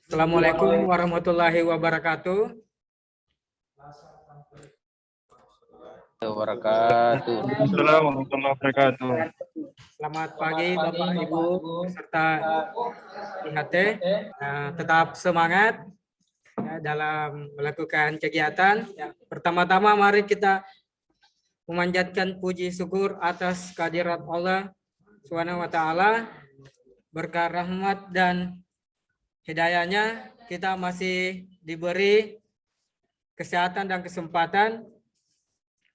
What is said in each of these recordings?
Assalamualaikum warahmatullahi wabarakatuh. Assalamualaikum warahmatullahi wabarakatuh. Selamat pagi Bapak Ibu serta IHT. Tetap semangat dalam melakukan kegiatan. Pertama-tama mari kita memanjatkan puji syukur atas kehadirat Allah Subhanahu wa taala. Berkah rahmat dan hidayahnya kita masih diberi kesehatan dan kesempatan.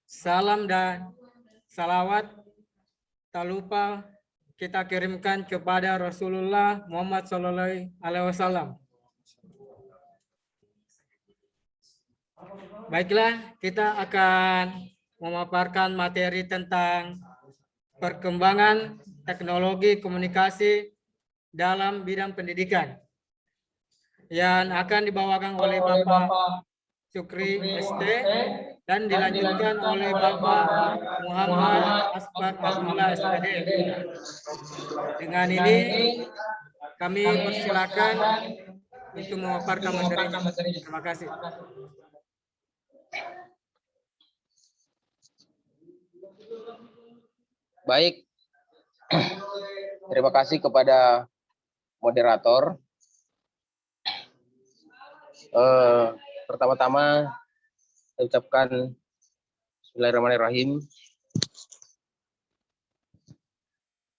Salam dan salawat tak lupa kita kirimkan kepada Rasulullah Muhammad SAW. Baiklah, kita akan memaparkan materi tentang perkembangan teknologi komunikasi dalam bidang pendidikan yang akan dibawakan oleh Bapak Syukri ST dan dilanjutkan oleh Bapak Muhammad Asbar Abdullah SPD. Dengan ini kami persilakan untuk memaparkan materinya. Terima kasih. Baik, terima kasih kepada moderator. Pertama-tama saya ucapkan Bismillahirrahmanirrahim.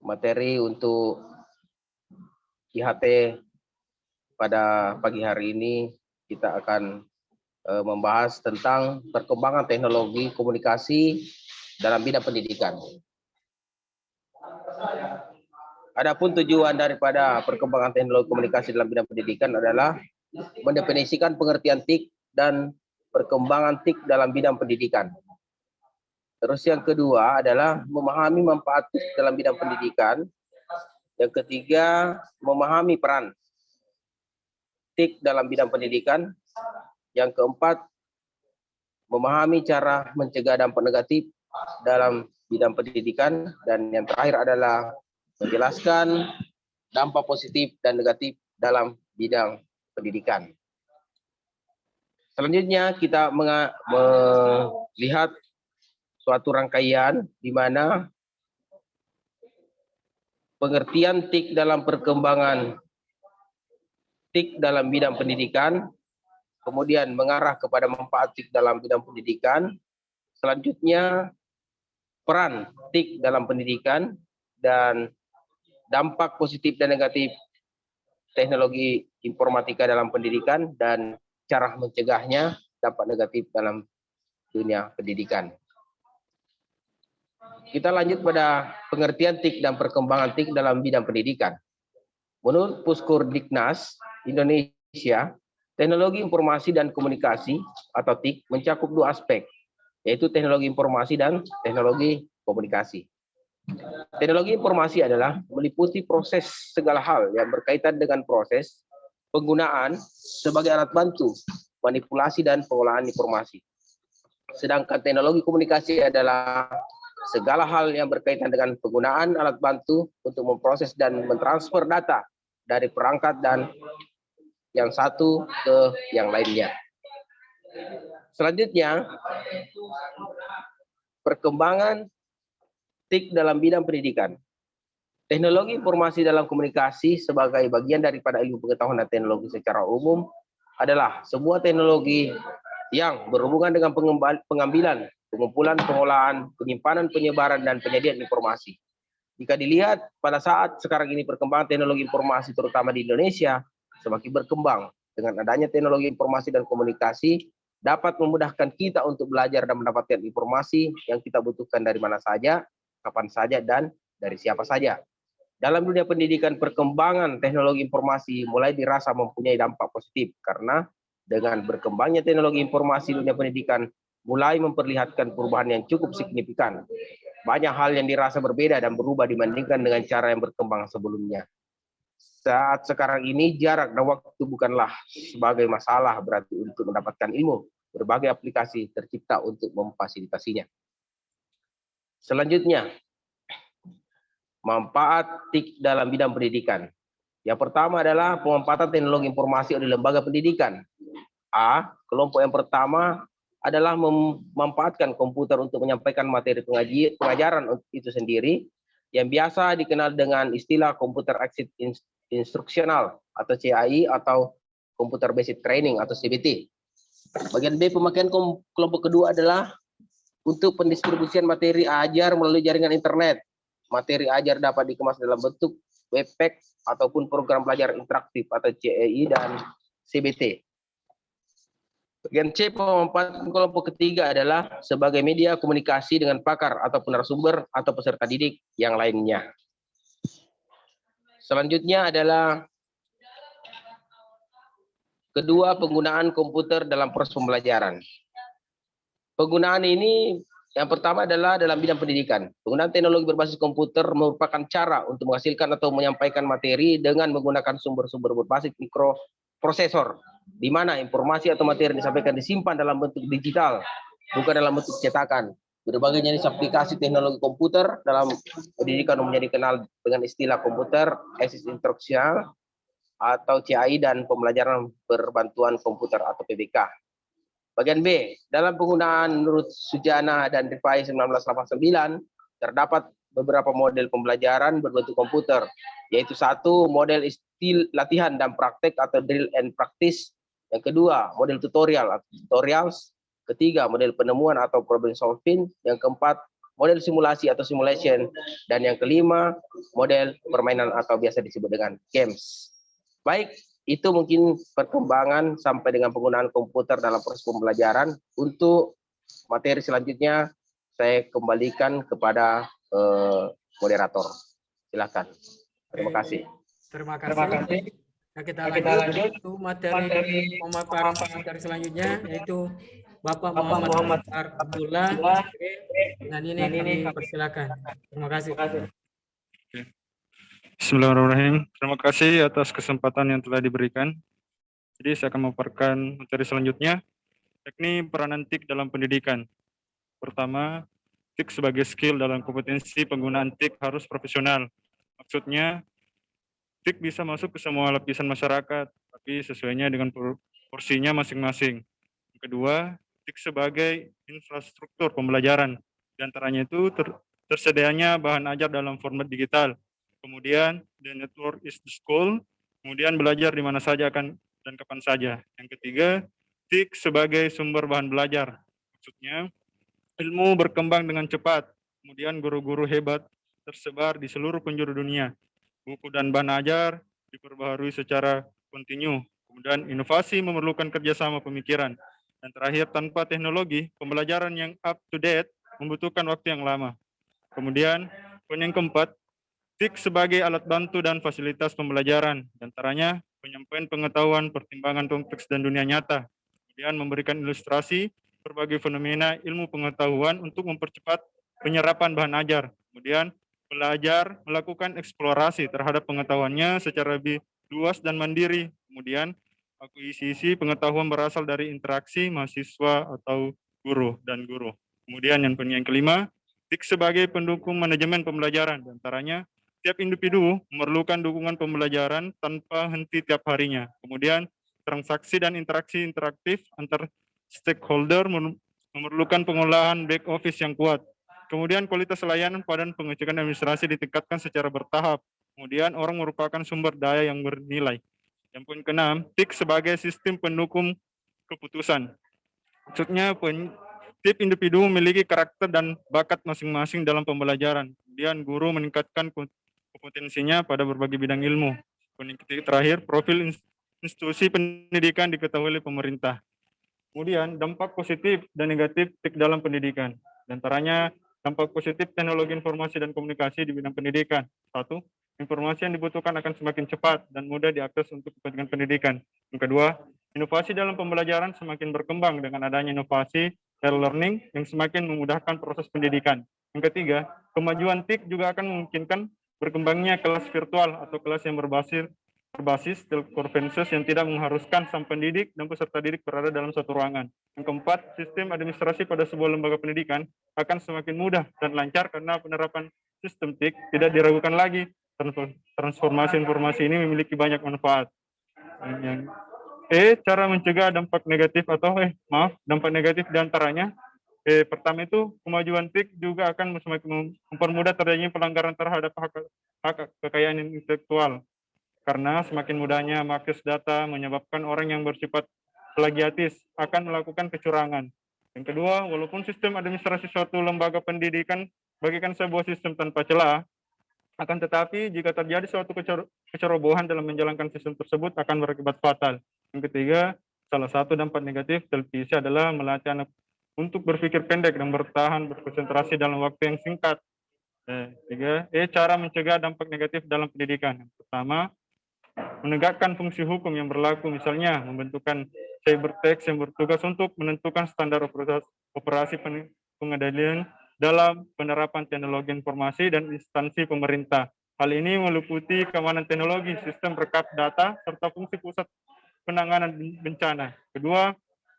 Materi untuk IHT pada pagi hari ini kita akan membahas tentang perkembangan teknologi komunikasi dalam bidang pendidikan. Adapun tujuan daripada perkembangan teknologi komunikasi dalam bidang pendidikan adalah mendefinisikan pengertian TIK dan perkembangan TIK dalam bidang pendidikan. Terus yang kedua adalah memahami manfaat TIK dalam bidang pendidikan. Yang ketiga, memahami peran TIK dalam bidang pendidikan. Yang keempat, memahami cara mencegah dampak negatif dalam bidang pendidikan. Dan yang terakhir adalah menjelaskan dampak positif dan negatif dalam bidang pendidikan. Selanjutnya kita melihat suatu rangkaian di mana pengertian TIK dalam perkembangan TIK dalam bidang pendidikan, kemudian mengarah kepada manfaat TIK dalam bidang pendidikan. Selanjutnya peran TIK dalam pendidikan dan dampak positif dan negatif teknologi informatika dalam pendidikan dan cara mencegahnya dampak negatif dalam dunia pendidikan. Kita lanjut pada pengertian TIK dan perkembangan TIK dalam bidang pendidikan. Menurut Puskurdiknas Indonesia, teknologi informasi dan komunikasi atau TIK mencakup dua aspek, yaitu teknologi informasi dan teknologi komunikasi. Teknologi informasi adalah meliputi proses segala hal yang berkaitan dengan proses penggunaan sebagai alat bantu, manipulasi dan pengolahan informasi. Sedangkan teknologi komunikasi adalah segala hal yang berkaitan dengan penggunaan alat bantu untuk memproses dan mentransfer data dari perangkat dan yang satu ke yang lainnya. Selanjutnya, perkembangan TIK dalam bidang pendidikan. Teknologi informasi dalam komunikasi sebagai bagian daripada ilmu pengetahuan dan teknologi secara umum adalah sebuah teknologi yang berhubungan dengan pengambilan, pengumpulan, pengolahan, penyimpanan, penyebaran, dan penyediaan informasi. Jika dilihat pada saat sekarang ini perkembangan teknologi informasi terutama di Indonesia semakin berkembang. Dengan adanya teknologi informasi dan komunikasi dapat memudahkan kita untuk belajar dan mendapatkan informasi yang kita butuhkan dari mana saja, kapan saja, dan dari siapa saja. Dalam dunia pendidikan, perkembangan teknologi informasi mulai dirasa mempunyai dampak positif karena dengan berkembangnya teknologi informasi dunia pendidikan mulai memperlihatkan perubahan yang cukup signifikan. Banyak hal yang dirasa berbeda dan berubah dibandingkan dengan cara yang berkembang sebelumnya. Saat sekarang ini jarak dan waktu bukanlah sebagai masalah berarti untuk mendapatkan ilmu. Berbagai aplikasi tercipta untuk memfasilitasinya. Selanjutnya, manfaat TIK dalam bidang pendidikan. Yang pertama adalah pemanfaatan teknologi informasi di lembaga pendidikan. A. Kelompok yang pertama adalah memanfaatkan komputer untuk menyampaikan materi pengajaran itu sendiri, yang biasa dikenal dengan istilah Computer Assisted Instructional atau CAI atau Computer Based Training atau CBT. Bagian B, pemakaian kelompok kedua adalah untuk pendistribusian materi ajar melalui jaringan internet. Materi ajar dapat dikemas dalam bentuk webpack ataupun program belajar interaktif atau CEI dan CBT. Bagian C, pemanfaatan kelompok ketiga adalah sebagai media komunikasi dengan pakar ataupun narasumber atau peserta didik yang lainnya. Selanjutnya adalah kedua, penggunaan komputer dalam proses pembelajaran. Penggunaan ini yang pertama adalah dalam bidang pendidikan. Penggunaan teknologi berbasis komputer merupakan cara untuk menghasilkan atau menyampaikan materi dengan menggunakan sumber-sumber berbasis mikroprosesor, di mana informasi atau materi yang disampaikan disimpan dalam bentuk digital, bukan dalam bentuk cetakan. Berbagai jenis aplikasi teknologi komputer dalam pendidikan umumnya dikenal dengan istilah Computer Assisted Instructional atau CAI dan pembelajaran berbantuan komputer atau PBK. Bagian B, dalam penggunaan menurut Sujana dan Rifai 1989, terdapat beberapa model pembelajaran berbentuk komputer, yaitu satu, model istilah latihan dan praktek atau drill and practice. Yang kedua, model tutorial atau tutorials. Ketiga, model penemuan atau problem solving. Yang keempat, model simulasi atau simulation. Dan yang kelima, model permainan atau biasa disebut dengan games. Baik, itu mungkin perkembangan sampai dengan penggunaan komputer dalam proses pembelajaran. Untuk materi selanjutnya, saya kembalikan kepada moderator. Silakan. Terima kasih. Terima kasih. Nah, kita lanjut ke materi pemaparan materi selanjutnya, yaitu Bapak Muhammad Abdullah. Dan ini kami persilakan. Terima kasih. Bismillahirrahmanirrahim. Terima kasih atas kesempatan yang telah diberikan. Jadi saya akan memaparkan materi selanjutnya, yakni peranan TIK dalam pendidikan. Pertama, TIK sebagai skill dalam kompetensi penggunaan TIK harus profesional. Maksudnya, TIK bisa masuk ke semua lapisan masyarakat, tapi sesuainya dengan porsinya masing-masing. Yang kedua, TIK sebagai infrastruktur pembelajaran. Di antaranya itu tersedianya bahan ajar dalam format digital. Kemudian, the network is the school. Kemudian belajar di mana saja dan kapan saja. Yang ketiga, TIK sebagai sumber bahan belajar. Maksudnya, ilmu berkembang dengan cepat. Kemudian guru-guru hebat tersebar di seluruh penjuru dunia. Buku dan bahan ajar diperbaharui secara kontinu. Kemudian inovasi memerlukan kerjasama pemikiran. Dan terakhir, tanpa teknologi, pembelajaran yang up to date membutuhkan waktu yang lama. Kemudian, poin yang keempat, TIK sebagai alat bantu dan fasilitas pembelajaran, di antaranya penyampaian pengetahuan, pertimbangan konteks dan dunia nyata. Kemudian memberikan ilustrasi berbagai fenomena ilmu pengetahuan untuk mempercepat penyerapan bahan ajar. Kemudian belajar melakukan eksplorasi terhadap pengetahuannya secara lebih luas dan mandiri. Kemudian akuisisi pengetahuan berasal dari interaksi mahasiswa atau guru dan guru. Kemudian yang kelima, TIK sebagai pendukung manajemen pembelajaran, di antaranya tiap individu memerlukan dukungan pembelajaran tanpa henti tiap harinya. Kemudian transaksi dan interaksi interaktif antar stakeholder memerlukan pengolahan back office yang kuat. Kemudian kualitas layanan dan pengecekan administrasi ditingkatkan secara bertahap. Kemudian orang merupakan sumber daya yang bernilai. Yang poin keenam, TIK sebagai sistem pendukung keputusan. Maksudnya tiap individu memiliki karakter dan bakat masing-masing dalam pembelajaran. Kemudian guru meningkatkan kompetensinya pada berbagai bidang ilmu. Poin terakhir, profil institusi pendidikan diketahui oleh pemerintah. Kemudian dampak positif dan negatif TIK dalam pendidikan. Di antaranya dampak positif teknologi informasi dan komunikasi di bidang pendidikan. Satu, informasi yang dibutuhkan akan semakin cepat dan mudah diakses untuk kepentingan pendidikan. Yang kedua, inovasi dalam pembelajaran semakin berkembang dengan adanya inovasi e-learning yang semakin memudahkan proses pendidikan. Yang ketiga, kemajuan TIK juga akan memungkinkan berkembangnya kelas virtual atau kelas yang berbasis telekonferensi yang tidak mengharuskan sang pendidik dan peserta didik berada dalam satu ruangan. Yang keempat, sistem administrasi pada sebuah lembaga pendidikan akan semakin mudah dan lancar karena penerapan sistem TIK tidak diragukan lagi transformasi informasi ini memiliki banyak manfaat. Yang cara mencegah dampak negatif dampak negatif diantaranya. Pertama itu kemajuan TIK juga akan semakin mempermudah terjadinya pelanggaran terhadap hak kekayaan intelektual. Karena semakin mudahnya mengakses data menyebabkan orang yang bersifat plagiatis akan melakukan kecurangan. Yang kedua, walaupun sistem administrasi suatu lembaga pendidikan bagikan sebuah sistem tanpa celah, akan tetapi jika terjadi suatu kecerobohan dalam menjalankan sistem tersebut akan berakibat fatal. Yang ketiga, salah satu dampak negatif televisi adalah melatih anak untuk berpikir pendek dan berkonsentrasi dalam waktu yang singkat. Tiga, cara mencegah dampak negatif dalam pendidikan. Yang pertama, menegakkan fungsi hukum yang berlaku, misalnya membentukkan cybertext yang bertugas untuk menentukan standar operasi pengendalian dalam penerapan teknologi informasi dan instansi pemerintah. Hal ini meliputi keamanan teknologi, sistem rekap data, serta fungsi pusat penanganan bencana. Kedua,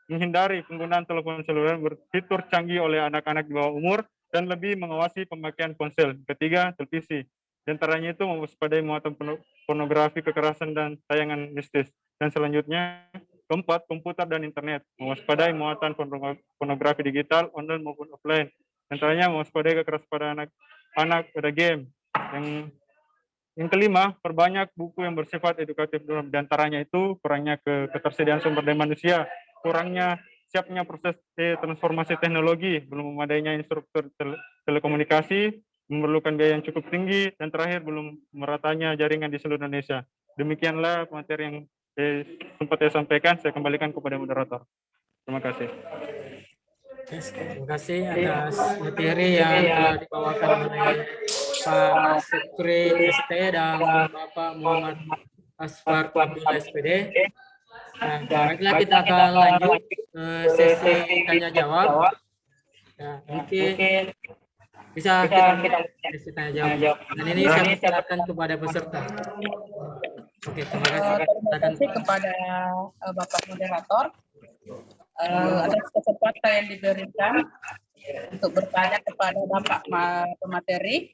menghindari penggunaan telepon seluler berfitur canggih oleh anak-anak di bawah umur dan lebih mengawasi pemakaian ponsel. Ketiga, televisi. Di antaranya itu mewaspadai muatan pornografi, kekerasan, dan tayangan mistis. Dan selanjutnya, keempat, komputer dan internet. Mewaspadai muatan pornografi digital, online maupun offline. Di antaranya mewaspadai kekerasan pada anak pada game. Yang kelima, perbanyak buku yang bersifat edukatif. Di antaranya itu kurangnya ketersediaan sumber daya manusia, kurangnya siapnya proses transformasi teknologi, belum memadainya instruktur telekomunikasi, memerlukan biaya yang cukup tinggi, dan terakhir belum meratanya jaringan di seluruh Indonesia. Demikianlah materi yang sempat saya sampaikan. Saya kembalikan kepada moderator. Terima kasih. Terima kasih atas materi yang telah dibawakan oleh Pak Sukri ST dan Bapak Muhammad Asfar Abdullah SPD. Nah, baiklah kita akan lanjut ke sesi tanya jawab. Nah, mungkin bisa kita sesi tanya jawab. Dan ini saya persilakan kepada peserta. Oke, terima kasih. Terima kasih kepada Bapak Moderator atas kesempatan yang diberikan untuk bertanya kepada Bapak pemateri.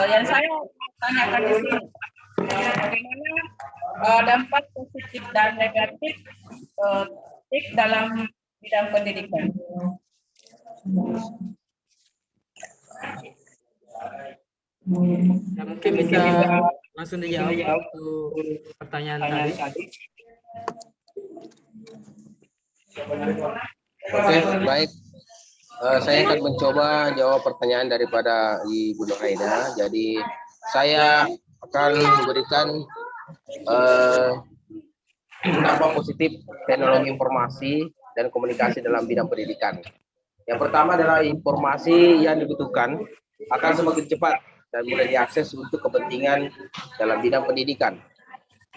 Yang saya tanyakan di sini, bagaimana dampak positif dan negatif TIK dalam bidang pendidikan? Ya, mungkin bisa langsung dijawab untuk pertanyaan tadi. Oke, baik. Saya akan mencoba jawab pertanyaan daripada Ibu Nur Haida. Jadi saya akan memberikan dampak positif teknologi informasi dan komunikasi dalam bidang pendidikan. Yang pertama adalah informasi yang dibutuhkan akan semakin cepat dan mudah diakses untuk kepentingan dalam bidang pendidikan.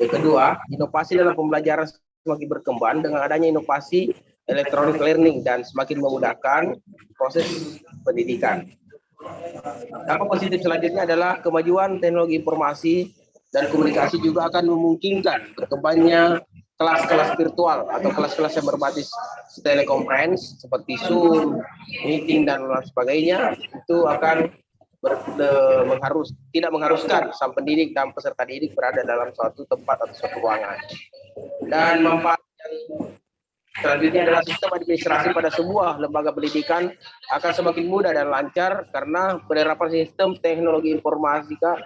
Yang kedua, inovasi dalam pembelajaran semakin berkembang dengan adanya inovasi electronic learning dan semakin memudahkan proses pendidikan. Dampak positif selanjutnya adalah kemajuan teknologi informasi dan komunikasi juga akan memungkinkan berkembangnya kelas-kelas virtual atau kelas-kelas yang berbasis telekonferensi seperti Zoom, meeting, dan lain sebagainya. Itu akan tidak mengharuskan sang pendidik dan peserta didik berada dalam suatu tempat atau suatu ruangan. Dan manfaat yang selanjutnya adalah sistem administrasi pada sebuah lembaga pendidikan akan semakin mudah dan lancar karena penerapan sistem teknologi informatika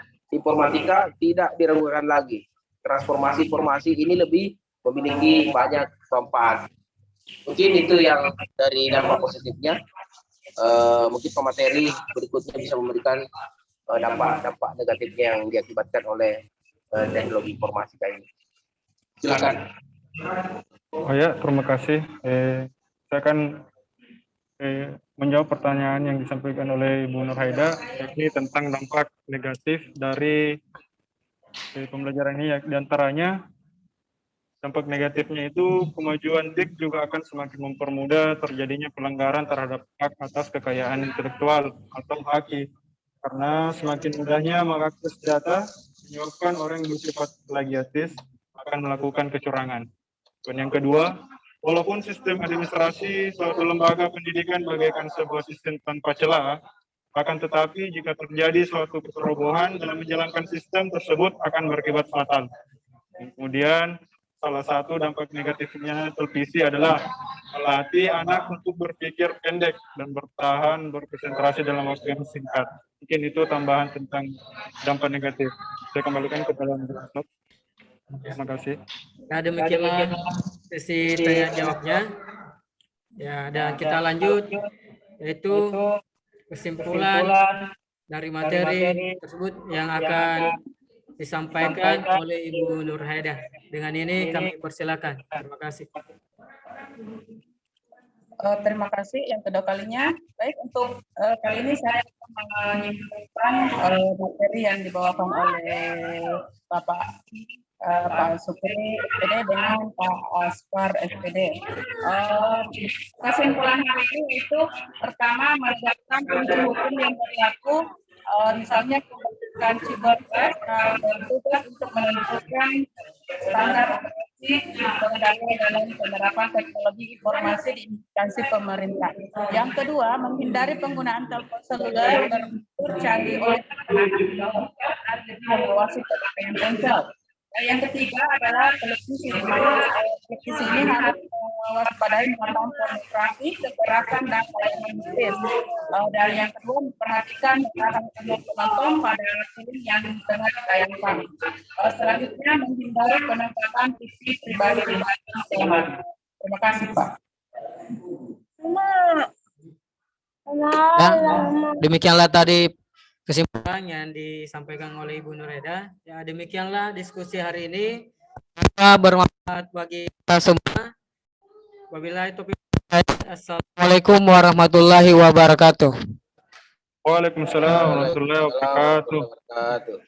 tidak diragukan lagi. Transformasi informasi ini lebih memiliki banyak manfaat. Mungkin itu yang dari dampak positifnya. Mungkin pemateri berikutnya bisa memberikan dampak negatifnya yang diakibatkan oleh teknologi informasi ini. Silakan. Oh ya, terima kasih. Saya akan menjawab pertanyaan yang disampaikan oleh Ibu Nur Haida, yakni tentang dampak negatif dari pembelajaran ini. Di antaranya, dampak negatifnya itu kemajuan TIK juga akan semakin mempermudah terjadinya pelanggaran terhadap hak atas kekayaan intelektual atau HAKI. Karena semakin mudahnya mengakses data, menyebabkan orang yang bersifat plagiatis akan melakukan kecurangan. Dan yang kedua, walaupun sistem administrasi suatu lembaga pendidikan bagaikan sebuah sistem tanpa celah, Akan tetapi jika terjadi suatu keserobohan dalam menjalankan sistem tersebut akan berakibat fatal. Kemudian salah satu dampak negatifnya televisi adalah melatih anak untuk berpikir pendek dan berkonsentrasi dalam waktu yang singkat. Mungkin itu tambahan tentang dampak negatif. Saya kembalikan kepada moderator. Terima kasih. Nah, demikianlah sesi tanya jawabnya. Ya, dan kita lanjut yaitu kesimpulan dari materi tersebut yang akan disampaikan oleh Ibu Nurhaidah. Dengan ini kami persilakan. Terima kasih. Terima kasih yang kedua kalinya. Baik, untuk kali ini saya akan menyimpulkan materi yang dibawakan oleh Bapak Pak Supri SPD dengan Pak Aspar SPD. Kesimpulan hari ini itu pertama menerapkan kunci hukum yang berlaku, misalnya pembentukan Cibodas bertugas untuk menentukan standar operasi pengendalian dalam penerapan teknologi informasi di instansi pemerintah. Yang kedua, menghindari penggunaan telepon seluler berfitur canggih oleh anak-anak mengawasi pemakaian ponsel. Yang ketiga adalah televisi, di mana televisi ini harus mewaspadai muatan pornografi, kekerasan, dan pelayanan mistis. Dan yang kedua, memperhatikan penonton pada film yang tengah ditayangkan. Selanjutnya, menghindari penempatan TV pribadi di sekolah. Terima kasih, Pak. Nah, demikianlah tadi kesimpulan yang disampaikan oleh Ibu Nurhaidah. Ya, demikianlah diskusi hari ini. Semoga bermanfaat bagi kita semua. Wabillahi taufiq. Assalamualaikum warahmatullahi wabarakatuh. Waalaikumsalam warahmatullahi wabarakatuh. Wabarakatuh.